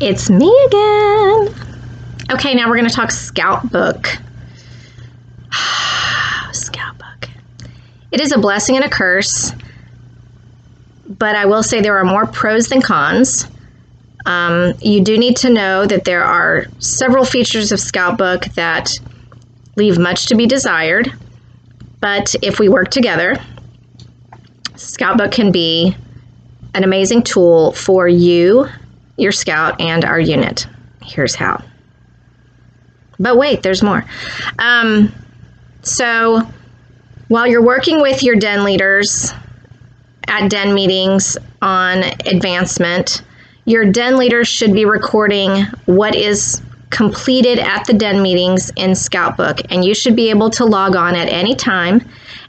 It's me again. Okay, now we're going to talk Scoutbook. Scoutbook. It is a blessing and a curse, but I will say there are more pros than cons. You do need to know that there are several features of Scoutbook that leave much to be desired, but if we work together, Scoutbook can be an amazing tool for you, your scout, and our unit. Here's how. But wait, there's more. So while you're working with your den leaders at den meetings on advancement, your den leaders should be recording what is completed at the den meetings in Scoutbook, and you should be able to log on at any time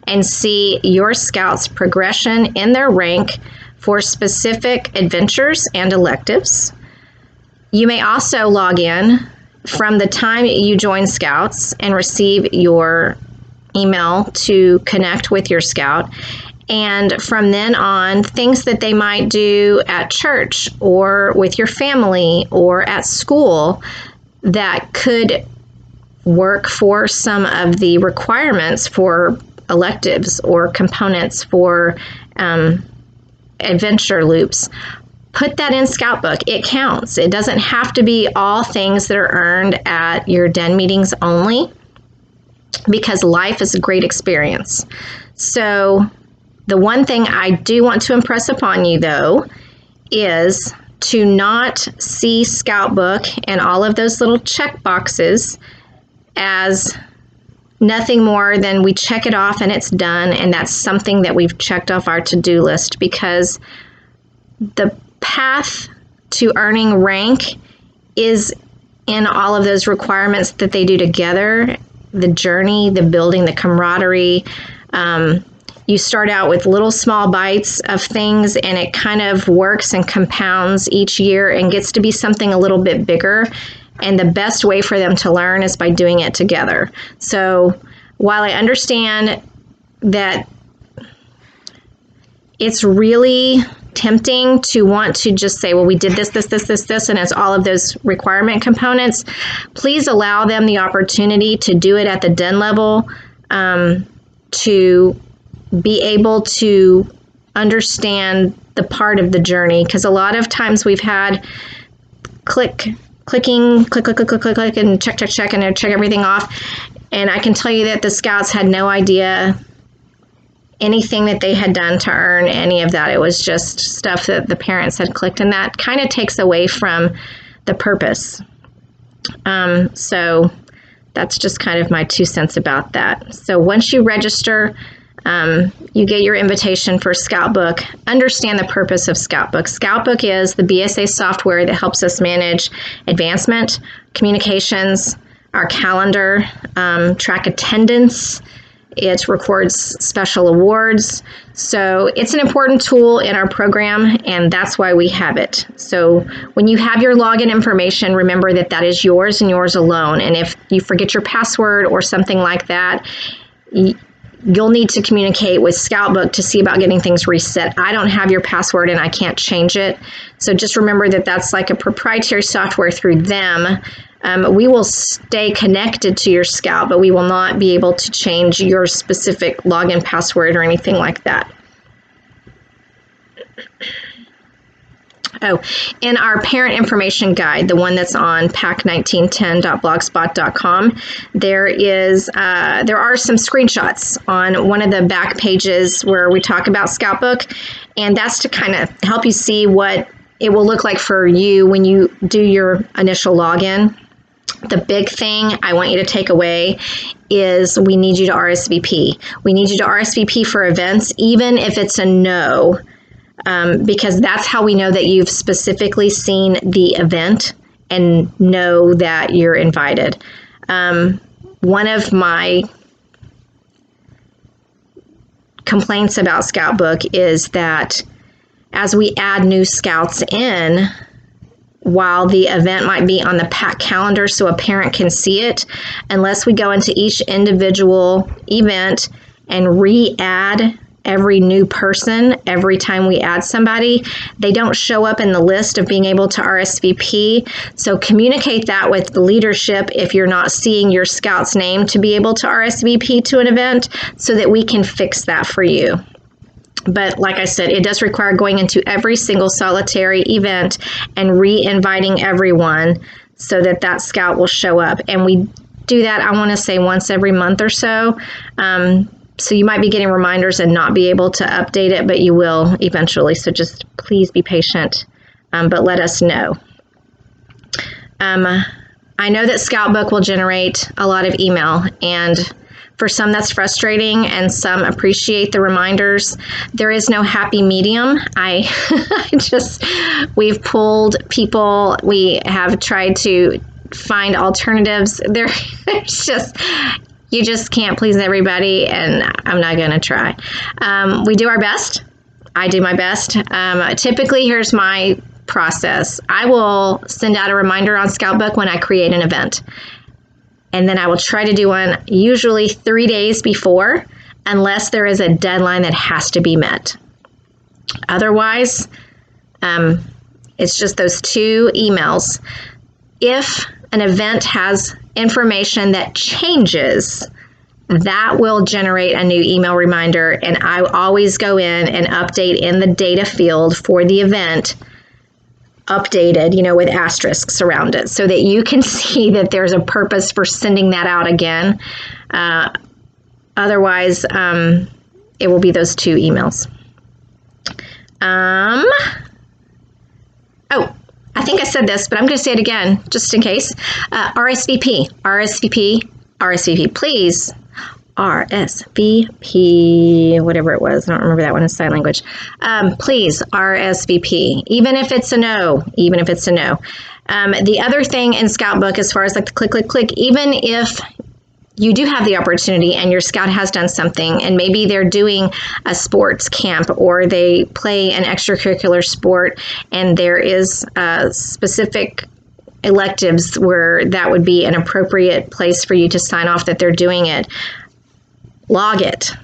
and see your scouts' progression in their rank for specific adventures and electives. You may also log in from the time you join Scouts and receive your email to connect with your scout, and from then on, things that they might do at church or with your family or at school that could work for some of the requirements for electives or components for adventure loops. Put that in Scoutbook. It counts. It doesn't have to be all things that are earned at your den meetings only, because life is a great experience. So the one thing I do want to impress upon you, though, is to not see Scoutbook and all of those little check boxes as nothing more than we check it off and it's done, and that's something that we've checked off our to-do list, because the path to earning rank is in all of those requirements that they do together, the journey, the building, the camaraderie. You start out with little small bites of things, and it kind of works and compounds each year and gets to be something a little bit bigger. And the best way for them to learn is by doing it together. So while I understand that it's really tempting to want to just say, well, we did this, and it's all of those requirement components, please allow them the opportunity to do it at the den level, to be able to understand the part of the journey. Because a lot of times we've had clicking, click, and check, and check everything off. And I can tell you that the scouts had no idea anything that they had done to earn any of that. It was just stuff that the parents had clicked, and that kind of takes away from the purpose. So that's just kind of my 2 cents about that. So once you register, you get your invitation for Scoutbook. Understand the purpose of Scoutbook. Scoutbook is the BSA software that helps us manage advancement, communications, our calendar, track attendance. It records special awards. So it's an important tool in our program, and that's why we have it. So when you have your login information, remember that that is yours and yours alone. And if you forget your password or something like that, you'll need to communicate with Scoutbook to see about getting things reset. I don't have your password and I can't change it. So just remember that that's like a proprietary software through them. We will stay connected to your Scout, but we will not be able to change your specific login password or anything like that. Oh, in our parent information guide, the one that's on pack1910.blogspot.com, there are some screenshots on one of the back pages where we talk about Scoutbook, and that's to kind of help you see what it will look like for you when you do your initial login. The big thing I want you to take away is we need you to RSVP. We need you to RSVP for events, even if it's a no, because that's how we know that you've specifically seen the event and know that you're invited. One of my complaints about Scoutbook is that as we add new scouts in, while the event might be on the pack calendar so a parent can see it, unless we go into each individual event and re-add every new person every time we add somebody. They don't show up in the list of being able to RSVP. So communicate that with the leadership if you're not seeing your Scout's name to be able to RSVP to an event, so that we can fix that for you. But like I said, it does require going into every single solitary event and re-inviting everyone so that that Scout will show up. And we do that, I want to say, once every month or so. So you might be getting reminders and not be able to update it, but you will eventually. So just please be patient, but let us know. I know that Scoutbook will generate a lot of email, and for some that's frustrating and some appreciate the reminders. There is no happy medium. We've pulled people, we have tried to find alternatives. There's just, you just can't please everybody, and I'm not going to try. We do our best. I do my best. Typically, here's my process. I will send out a reminder on Scoutbook when I create an event. And then I will try to do one usually 3 days before, unless there is a deadline that has to be met. Otherwise, it's just those 2 emails. If an event has information that changes, that will generate a new email reminder, and I always go in and update in the data field for the event, updated, with asterisks around it, so that you can see that there's a purpose for sending that out again. Otherwise, it will be those 2 emails. Oh, I think I said this, but I'm going to say it again, just in case. RSVP, please. RSVP, whatever it was. I don't remember that one in sign language. Please RSVP, even if it's a no, The other thing in Scoutbook, as far as like the click, even if you do have the opportunity and your Scout has done something, and maybe they're doing a sports camp or they play an extracurricular sport, and there is specific electives where that would be an appropriate place for you to sign off that they're doing it. Log it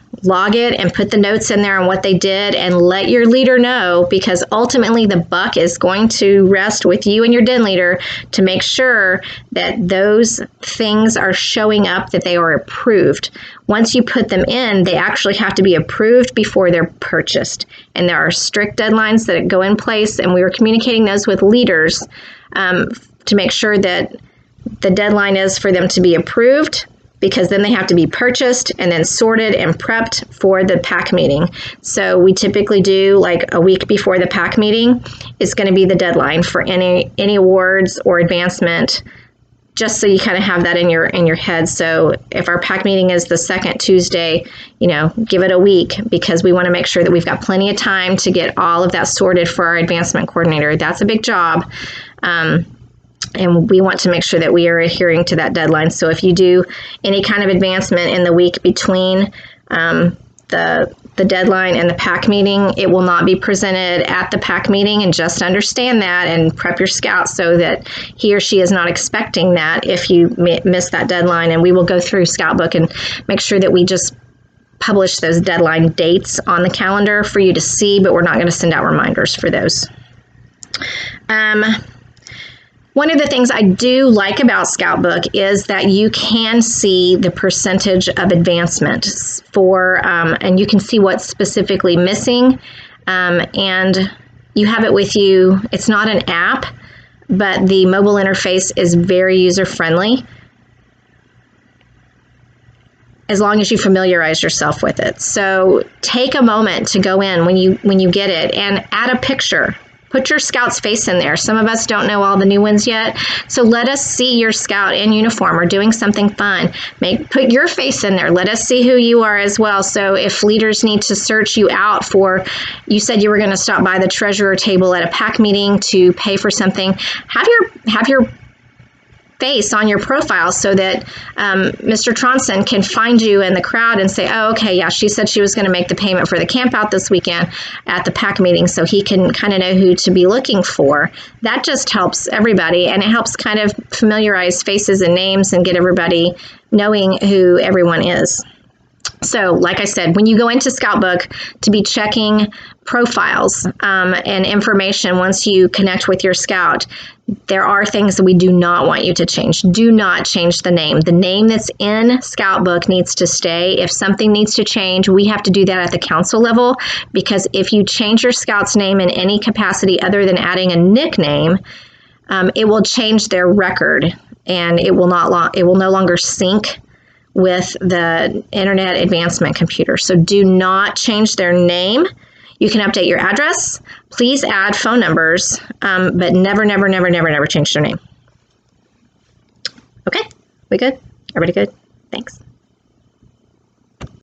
and put the notes in there on what they did, and let your leader know, because ultimately the buck is going to rest with you and your den leader to make sure that those things are showing up, that they are approved. Once you put them in, they actually have to be approved before they're purchased. And there are strict deadlines that go in place, and we were communicating those with leaders to make sure that the deadline is for them to be approved, because then they have to be purchased and then sorted and prepped for the PAC meeting. So we typically do like a week before the PAC meeting is going to be the deadline for any awards or advancement, just so you kind of have that in your head. So if our PAC meeting is the second Tuesday, give it a week, because we want to make sure that we've got plenty of time to get all of that sorted for our advancement coordinator. That's a big job. And we want to make sure that we are adhering to that deadline. So if you do any kind of advancement in the week between the deadline and the PAC meeting, it will not be presented at the PAC meeting, and just understand that and prep your Scout so that he or she is not expecting that if you miss that deadline. And we will go through Scoutbook and make sure that we just publish those deadline dates on the calendar for you to see, but we're not going to send out reminders for those. One of the things I do like about Scoutbook is that you can see the percentage of advancement and you can see what's specifically missing, and you have it with you. It's not an app, but the mobile interface is very user-friendly, as long as you familiarize yourself with it. So take a moment to go in when you get it and add a picture. Put your Scout's face in there. Some of us don't know all the new ones yet, so let us see your Scout in uniform or doing something fun. Put your face in there. Let us see who you are as well. So if leaders need to search you out you said you were going to stop by the treasurer table at a PAC meeting to pay for something, have your face on your profile so that Mr. Tronson can find you in the crowd and say, oh, okay, yeah, she said she was going to make the payment for the camp out this weekend at the PAC meeting, so he can kind of know who to be looking for. That just helps everybody, and it helps kind of familiarize faces and names and get everybody knowing who everyone is. So, like I said, when you go into Scoutbook to be checking profiles and information once you connect with your Scout, there are things that we do not want you to change. Do not change the name. The name that's in Scoutbook needs to stay. If something needs to change, we have to do that at the council level, because if you change your Scout's name in any capacity other than adding a nickname, it will change their record, and it will no longer sync with the Internet Advancement Computer. So do not change their name. You can update your address. Please add phone numbers, but never, never, never, never, never change their name. Okay, we good? Everybody good? Thanks.